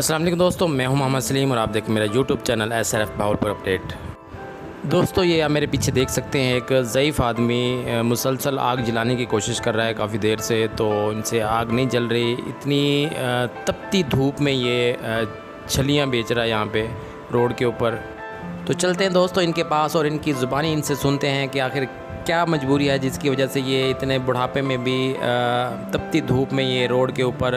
अस्सलाम वालेकुम दोस्तों, मैं हूं मोहम्मद सलीम और आप देखें मेरा YouTube channel SRF Bahawalpur update. दोस्तों ये आप मेरे पीछे देख सकते हैं, एक ज़ईफ़ आदमी मुसलसल आग जलाने की कोशिश कर रहा है काफ़ी देर से, तो इनसे आग नहीं जल रही। इतनी तपती धूप में ये छलियाँ बेच रहा है यहाँ पे रोड के ऊपर। तो चलते हैं दोस्तों इनके पास और इनकी ज़ुबानी इनसे सुनते हैं कि आखिर क्या मजबूरी है जिसकी वजह से ये इतने बुढ़ापे में भी तपती धूप में ये रोड के ऊपर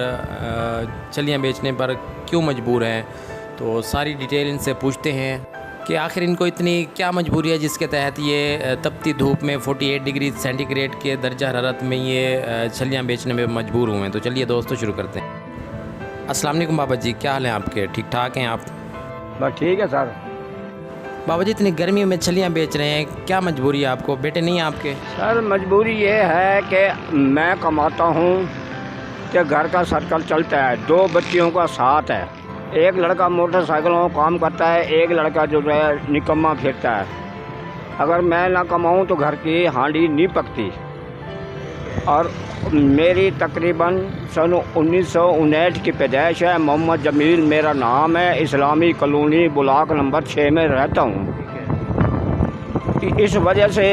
छलियाँ बेचने पर क्यों मजबूर हैं। तो सारी डिटेल इनसे पूछते हैं कि आखिर इनको इतनी क्या मजबूरी है जिसके तहत ये तपती धूप में 48 डिग्री सेंटीग्रेड के दर्जा हरारत में ये छलियाँ बेचने में मजबूर हुए हैं। तो चलिए दोस्तों शुरू करते हैं। अस्सलाम वालेकुम बाबा जी, क्या हाल है आपके? ठीक ठाक हैं आप? बस ठीक है सर। बाबा जी इतनी गर्मी में छलियाँ बेच रहे हैं, क्या मजबूरी है आपको? बेटे नहीं है आपके? सर मजबूरी ये है कि मैं कमाता हूँ कि घर का सर्कल चलता है, 2 बच्चियों का साथ है, एक लड़का मोटरसाइकिलों का काम करता है, एक लड़का जो है निकम्मा फिरता है। अगर मैं ना कमाऊँ तो घर की हांडी नहीं पकती। और मेरी तकरीबन सन 1959 की पैदाइश है। मोहम्मद जमील मेरा नाम है। इस्लामी कॉलोनी ब्लॉक नंबर 6 में रहता हूँ। इस वजह से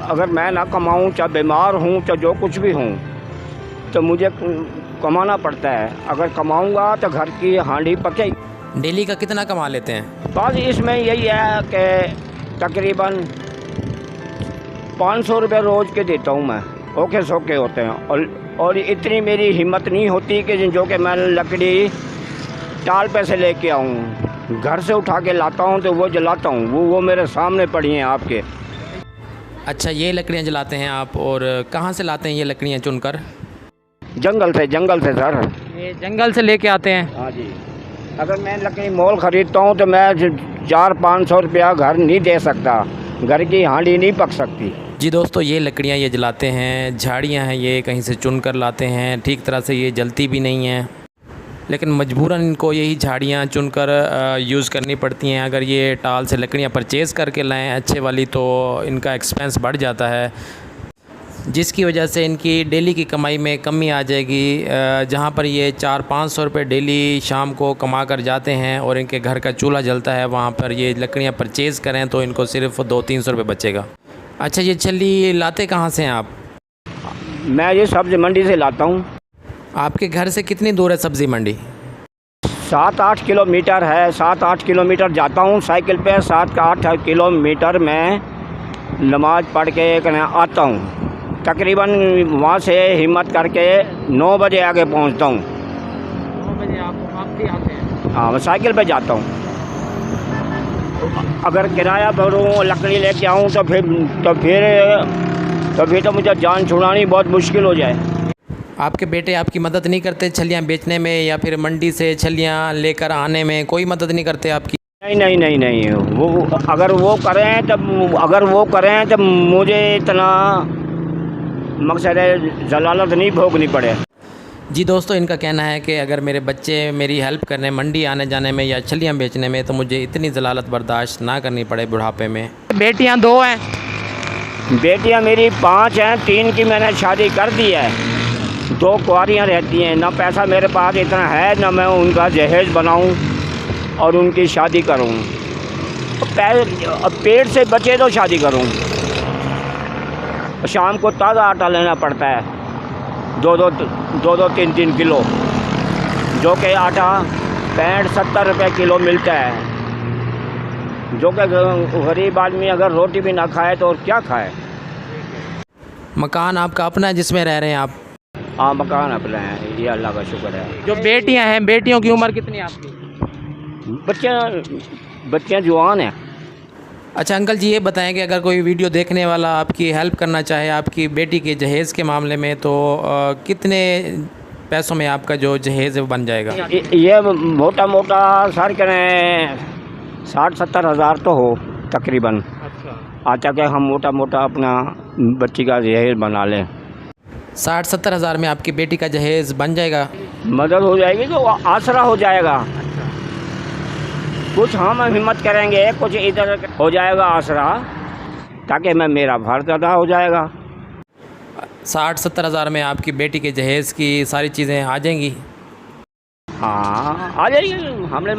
अगर मैं ना कमाऊँ, चाहे बीमार हूँ, चाहे जो कुछ भी हूँ, तो मुझे कमाना पड़ता है। अगर कमाऊँगा तो घर की हांडी पकेगी। डेली का कितना कमा लेते हैं? बस इसमें यही है कि तकरीबन 500 रुपये रोज़ के देता हूँ मैं। ओके सोके होते हैं। और इतनी मेरी हिम्मत नहीं होती कि जो कि मैं लकड़ी टाल पे से लेके आऊँ, घर से उठा के लाता हूँ तो वो जलाता हूँ। वो मेरे सामने पड़ी हैं आपके। अच्छा, ये लकड़ियाँ जलाते हैं आप, और कहाँ से लाते हैं ये लकड़ियाँ चुनकर? जंगल से सर। ये जंगल से लेके आते हैं? हाँ जी। अगर मैं लकड़ी मोल ख़रीदता हूँ तो मैं 400-500 रुपया घर नहीं दे सकता, घर की हांडी नहीं पक सकती। जी दोस्तों, ये लकड़ियाँ ये जलाते हैं, झाड़ियाँ हैं, ये कहीं से चुन कर लाते हैं। ठीक तरह से ये जलती भी नहीं हैं, लेकिन मजबूरन इनको यही झाड़ियाँ चुनकर यूज़ करनी पड़ती हैं। अगर ये टाल से लकड़ियाँ परचेज़ करके लाएँ अच्छे वाली, तो इनका एक्सपेंस बढ़ जाता है, जिसकी वजह से इनकी डेली की कमाई में कमी आ जाएगी। जहाँ पर ये 400-500 रुपये डेली शाम को कमा कर जाते हैं और इनके घर का चूल्हा जलता है, वहाँ पर ये लकड़ियाँ परचेज़ करें तो इनको सिर्फ 200-300 रुपये बचेगा। अच्छा, ये छल्ली लाते कहाँ से हैं आप? मैं ये सब्ज़ी मंडी से लाता हूँ। आपके घर से कितनी दूर है सब्ज़ी मंडी? 7-8 किलोमीटर है। 7-8 किलोमीटर जाता हूँ साइकिल पे। 7-8 किलोमीटर में नमाज पढ़ के आता हूँ। तकरीबन वहाँ से हिम्मत करके 9 बजे आगे पहुँचता हूँ। 9 बजे आप भी आते हैं? हाँ, मैं साइकिल पे जाता हूँ। अगर किराया भरूँ, लकड़ी लेके आऊँ तो फिर तो मुझे जान छुड़ानी बहुत मुश्किल हो जाए। आपके बेटे आपकी मदद नहीं करते छलियाँ बेचने में, या फिर मंडी से छलियाँ लेकर आने में कोई मदद नहीं करते आपकी? नहीं। वो अगर वो करें तब मुझे इतना मकसद है जलालत नहीं भोगनी पड़े। जी दोस्तों, इनका कहना है कि अगर मेरे बच्चे मेरी हेल्प करने मंडी आने जाने में या छलियाँ बेचने में, तो मुझे इतनी जलालत बर्दाश्त ना करनी पड़े बुढ़ापे में। बेटियाँ 2 हैं? बेटियाँ मेरी 5 हैं। 3 की मैंने शादी कर दी है, 2 कुंवारियाँ रहती हैं। ना पैसा मेरे पास इतना है, ना मैं उनका जहेज बनाऊं और उनकी शादी करूं। पेट से बचे तो शादी करूं। शाम को ताज़ा आटा लेना पड़ता है, 2-3 किलो, जो कि आटा 65-70 रुपये किलो मिलता है, जो कि गरीब आदमी अगर रोटी भी ना खाए तो और क्या खाए। मकान आपका अपना है जिसमें रह रहे हैं आप? हाँ, मकान अपना है, ये अल्लाह का शुक्र है। जो बेटियां हैं, बेटियों की उम्र कितनी है आपकी? बच्चियाँ जवान हैं। अच्छा अंकल जी, ये बताएं कि अगर कोई वीडियो देखने वाला आपकी हेल्प करना चाहे आपकी बेटी के जहेज़ के मामले में, तो कितने पैसों में आपका जो जहेज़ है वो बन जाएगा? ये मोटा सर करें 60-70 हज़ार तो हो तकरीबन। अच्छा कि हम मोटा अपना बच्ची का जहेज बना लें। 60-70 हज़ार में आपकी बेटी का जहेज़ बन जाएगा? मदद हो जाएगी तो आसरा हो जाएगा। कुछ हम हिम्मत करेंगे, कुछ इधर हो जाएगा आसरा, ताकि मेरा फर्ज अदा हो जाएगा। 60-70 हज़ार में आपकी बेटी के जहेज़ की सारी चीज़ें आ जाएंगी? हाँ आ जाइए। हमने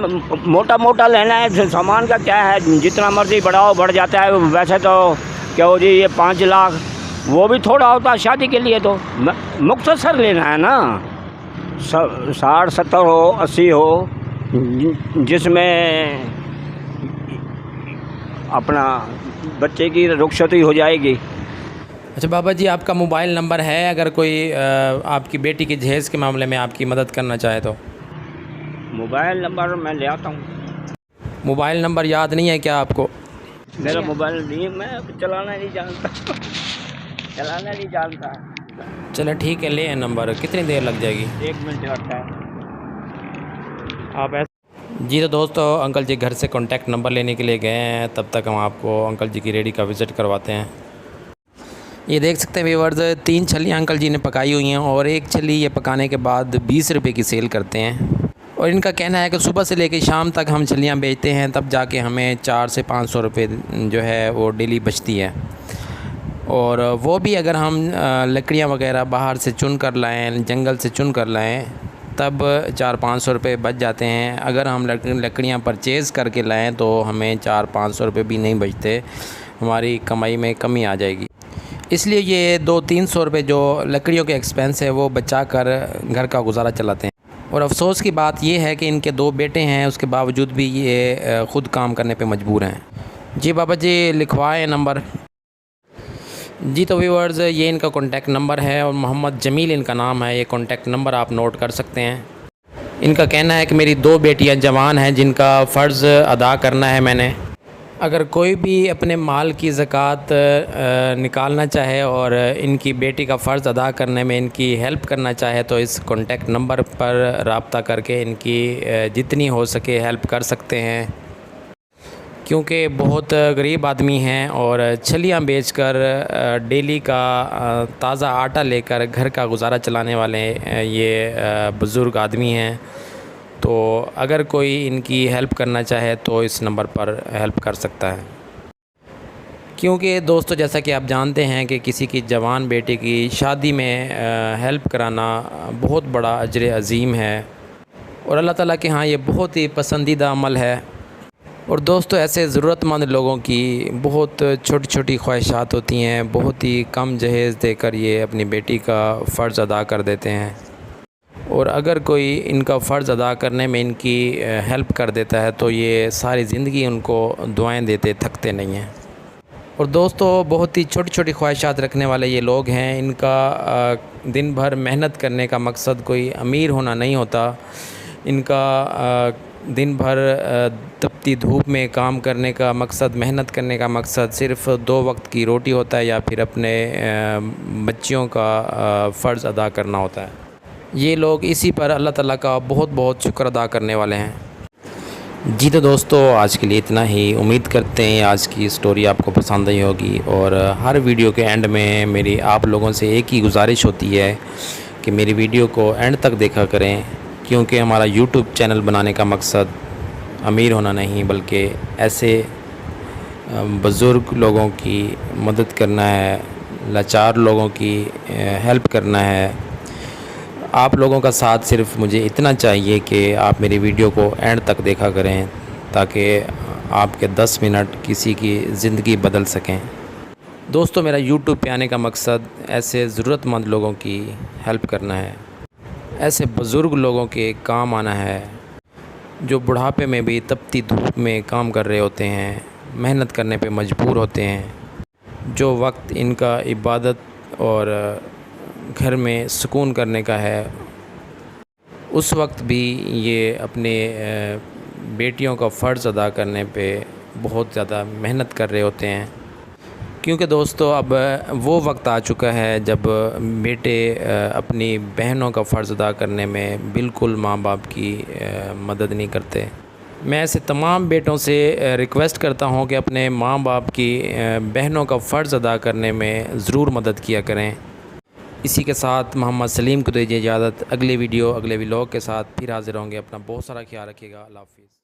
मोटा मोटा लेना है, सामान का क्या है, जितना मर्जी बढ़ाओ बढ़ जाता है। वैसे तो क्या हो जी, ये 5 लाख वो भी थोड़ा होता है शादी के लिए, तो मुख्तसर लेना है ना। 60, 70 हो, 80 हो, जिसमें अपना बच्चे की रुखसती हो जाएगी। अच्छा बाबा जी, आपका मोबाइल नंबर है, अगर कोई आपकी बेटी के जहेज़ के मामले में आपकी मदद करना चाहे तो? मोबाइल नंबर मैं ले आता हूँ। मोबाइल नंबर याद नहीं है क्या आपको? मेरा मोबाइल नहीं, मैं चलाना नहीं जानता चलाना नहीं जानता। चलो ठीक है, ले आए नंबर। कितनी देर लग जाएगी? 1 मिनट लगता है। आप ऐसे जी। तो दोस्तों, अंकल जी घर से कॉन्टैक्ट नंबर लेने के लिए गए हैं, तब तक हम आपको अंकल जी की रेडी का विज़िट करवाते हैं। ये देख सकते हैं व्यूअर्स, 3 छलियाँ अंकल जी ने पकाई हुई हैं और 1 छली ये पकाने के बाद 20 रुपये की सेल करते हैं। और इनका कहना है कि सुबह से लेकर शाम तक हम छलियाँ बेचते हैं, तब जाके हमें 400 से 500 रुपये जो है वो डेली बचती है। और वो भी अगर हम लकड़ियाँ वगैरह बाहर से चुन कर लाएँ, जंगल से चुन कर लाएँ, तब 400-500 रुपये बच जाते हैं। अगर हम लकड़ियाँ परचेज़ करके लाएँ तो हमें 400-500 रुपये भी नहीं बचते, हमारी कमाई में कमी आ जाएगी। इसलिए ये 200-300 रुपये जो लकड़ियों के एक्सपेंस है वो बचा कर घर का गुजारा चलाते हैं। और अफसोस की बात ये है कि इनके 2 बेटे हैं, उसके बावजूद भी ये ख़ुद काम करने पे मजबूर हैं। जी बाबा जी, लिखवाएँ नंबर। जी तो व्यूअर्स, ये इनका कॉन्टैक्ट नंबर है और मोहम्मद जमील इनका नाम है। ये कॉन्टैक्ट नंबर आप नोट कर सकते हैं। इनका कहना है कि मेरी 2 बेटियां जवान हैं जिनका फ़र्ज़ अदा करना है मैंने। अगर कोई भी अपने माल की ज़कात निकालना चाहे और इनकी बेटी का फ़र्ज़ अदा करने में इनकी हेल्प करना चाहे तो इस कॉन्टैक्ट नंबर पर रब्ता करके इनकी जितनी हो सके हेल्प कर सकते हैं, क्योंकि बहुत गरीब आदमी हैं और छलियाँ बेचकर डेली का ताज़ा आटा लेकर घर का गुजारा चलाने वाले ये बुज़ुर्ग आदमी हैं। तो अगर कोई इनकी हेल्प करना चाहे तो इस नंबर पर हेल्प कर सकता है। क्योंकि दोस्तों, जैसा कि आप जानते हैं कि किसी की जवान बेटे की शादी में हेल्प कराना बहुत बड़ा अजर अज़ीम है और अल्लाह ताला के यहाँ ये बहुत ही पसंदीदा अमल है। और दोस्तों, ऐसे ज़रूरतमंद लोगों की बहुत छोटी छोटी ख्वाहिशात होती हैं, बहुत ही कम जहेज़ देकर ये अपनी बेटी का फ़र्ज़ अदा कर देते हैं। और अगर कोई इनका फ़र्ज़ अदा करने में इनकी हेल्प कर देता है तो ये सारी ज़िंदगी उनको दुआएं देते थकते नहीं हैं। और दोस्तों, बहुत ही छोटी छोटी ख्वाहिशात रखने वाले ये लोग हैं। इनका दिन भर मेहनत करने का मकसद कोई अमीर होना नहीं होता। इनका दिन भर तपती धूप में काम करने का मकसद, मेहनत करने का मकसद सिर्फ़ 2 वक्त की रोटी होता है या फिर अपने बच्चियों का फ़र्ज़ अदा करना होता है। ये लोग इसी पर अल्लाह ताला का बहुत बहुत शुक्र अदा करने वाले हैं। जी तो दोस्तों, आज के लिए इतना ही। उम्मीद करते हैं आज की स्टोरी आपको पसंद आई होगी। और हर वीडियो के एंड में मेरी आप लोगों से एक ही गुजारिश होती है कि मेरी वीडियो को एंड तक देखा करें, क्योंकि हमारा यूट्यूब चैनल बनाने का मकसद अमीर होना नहीं बल्कि ऐसे बुज़ुर्ग लोगों की मदद करना है, लाचार लोगों की हेल्प करना है। आप लोगों का साथ सिर्फ मुझे इतना चाहिए कि आप मेरी वीडियो को एंड तक देखा करें, ताकि आपके 10 मिनट किसी की ज़िंदगी बदल सकें। दोस्तों, मेरा यूट्यूब पे आने का मकसद ऐसे ज़रूरतमंद लोगों की हेल्प करना है, ऐसे बुज़ुर्ग लोगों के काम आना है जो बुढ़ापे में भी तपती धूप में काम कर रहे होते हैं, मेहनत करने पे मजबूर होते हैं, जो वक्त इनका इबादत और घर में सुकून करने का है, उस वक्त भी ये अपने बेटियों का फ़र्ज़ अदा करने पे बहुत ज़्यादा मेहनत कर रहे होते हैं। क्योंकि दोस्तों, अब वो वक्त आ चुका है जब बेटे अपनी बहनों का फ़र्ज़ अदा करने में बिल्कुल माँ बाप की मदद नहीं करते। मैं ऐसे तमाम बेटों से रिक्वेस्ट करता हूँ कि अपने माँ बाप की बहनों का फ़र्ज़ अदा करने में ज़रूर मदद किया करें। इसी के साथ मोहम्मद सलीम को दीजिए इजाज़त। अगले वीडियो, अगले व्लॉग के साथ फिर हाज़िर होंगे। अपना बहुत सारा ख्याल रखिएगा। अल्लाह हाफ़िज़।